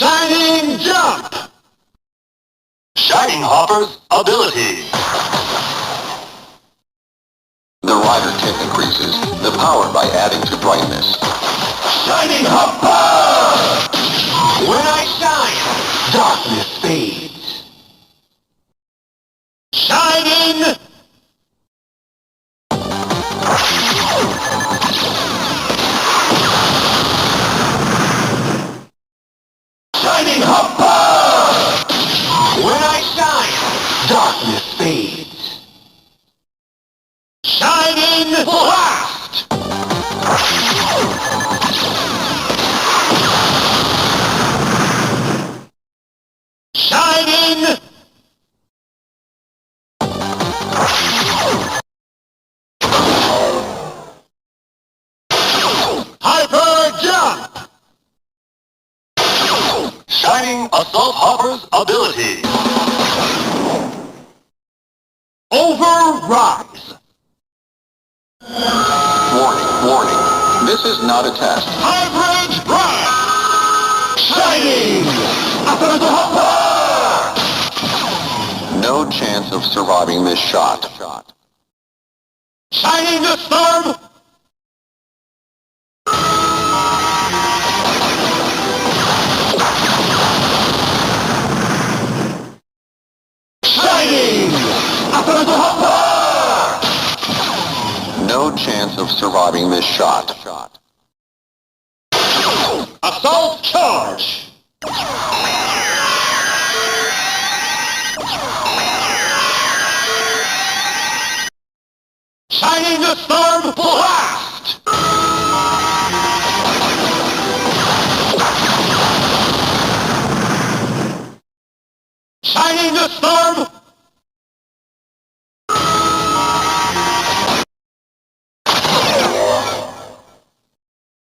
Shining Jump! Shining Hopper's ability. The rider tip increases the power by adding to brightness. Shining Hopper! When I shine, darkness fades. Shining! Shining Hopper! When I shine, darkness fades. Shining Blast! Shining! Hyper Jump! Shining Assault Hopper's ability. Overrise! Warning, warning. This is not a test. Hybrid Rise! Shining! Assault Hopper! No chance of surviving this shot. Shining the Storm! Shining! Assault Hopper! No chance of surviving this shot. Assault Charge! Shining the Storm Blast! Shining the Storm